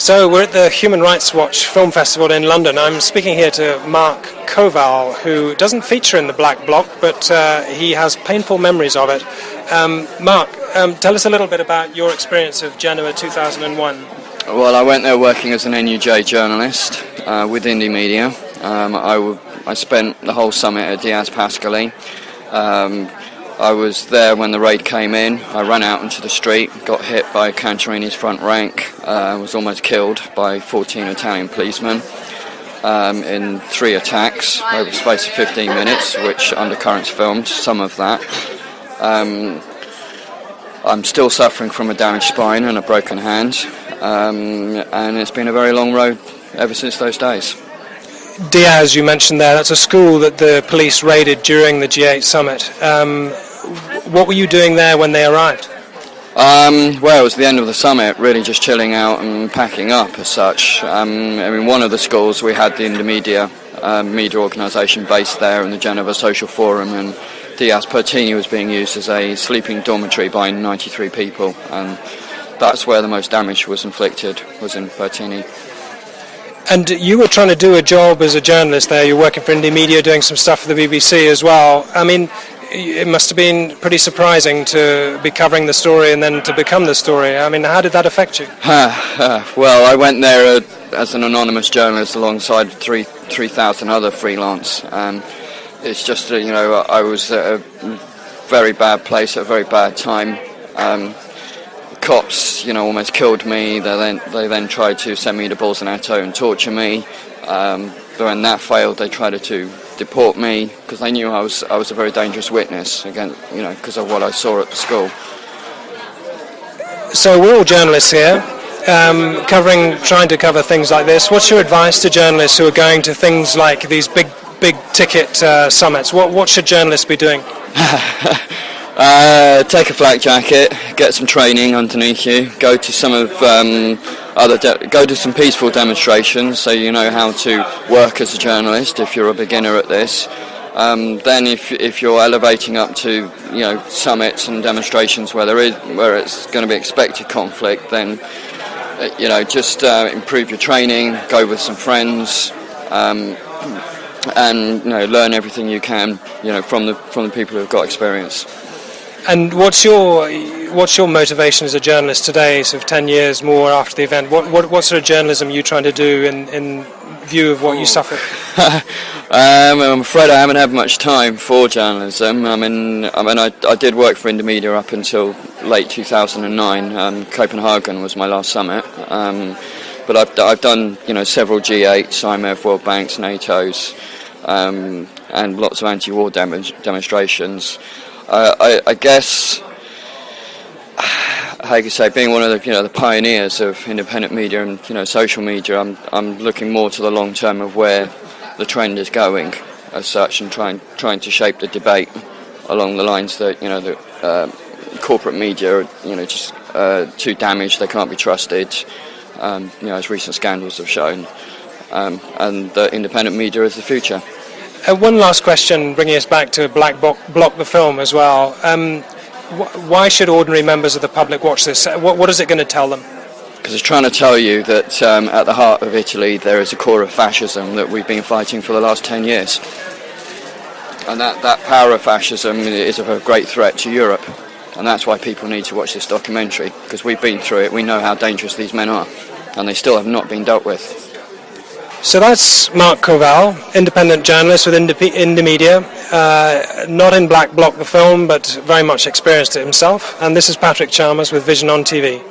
So we're at the Human Rights Watch Film Festival in London. I'm speaking here to Mark Covell, who doesn't feature in the Black Bloc, but he has painful memories of it. Mark, tell us a little bit about your experience of Genoa 2001. Well, I went there working as an NUJ journalist with Indie Media. I spent the whole summit at Diaz Pascali. I was there when the raid came in. I ran out into the street, got hit by Cantarini's front rank, was almost killed by 14 Italian policemen in 3 attacks over the space of 15 minutes, which Undercurrents filmed some of that. I'm still suffering from a damaged spine and a broken hand, and it's been a very long road ever since those days. Diaz, you mentioned there, that's a school that the police raided during the G8 summit. What were you doing there when they arrived? Well, it was the end of the summit, really just chilling out and packing up as such. One of the schools, we had the Indie Media organisation based there in the Genova Social Forum, and Diaz Pertini was being used as a sleeping dormitory by 93 people, and that's where the most damage was inflicted, was in Pertini. And you were trying to do a job as a journalist there. You're working for Indie Media, doing some stuff for the BBC as well. I mean, it must have been pretty surprising to be covering the story and then to become the story. I mean, how did that affect you? Well, I went there as an anonymous journalist alongside 3,000 other freelance. It's just, I was at a very bad place at a very bad time. Cops, almost killed me. They then tried to send me to Bolsonaro and torture me. But when that failed, they tried to deport me because they knew I was a very dangerous witness, again, because of what I saw at the school. So we're all journalists here, trying to cover things like this. What's your advice to journalists who are going to things like these big ticket summits? What should journalists be doing? Take a flak jacket, get some training underneath you, go to some of go to some peaceful demonstrations so you know how to work as a journalist if you're a beginner at this. Then if you're elevating up to summits and demonstrations where it's going to be expected conflict, then just improve your training, go with some friends, and learn everything you can from the people who've got experience. And what's your motivation as a journalist today, sort of 10 years more after the event? What sort of journalism are you trying to do in view of what you suffered? I'm afraid I haven't had much time for journalism. I did work for Indie Media up until late 2009. Copenhagen was my last summit. But I've done several G8s, IMF, World Banks, NATO's, and lots of anti-war demonstrations. I guess, how you say, being one of the pioneers of independent media and social media, I'm looking more to the long term of where the trend is going as such, and trying to shape the debate along the lines that the corporate media are just too damaged, they can't be trusted, as recent scandals have shown, and the independent media is the future. One last question, bringing us back to Black Bloc, the film as well. Why should ordinary members of the public watch this? What is it going to tell them? Because it's trying to tell you that at the heart of Italy there is a core of fascism that we've been fighting for the last 10 years. And that power of fascism is of a great threat to Europe. And that's why people need to watch this documentary, because we've been through it, we know how dangerous these men are, and they still have not been dealt with. So that's Mark Covell, independent journalist with Indie Media, not in Black Bloc the film, but very much experienced it himself. And this is Patrick Chalmers with Vision on TV.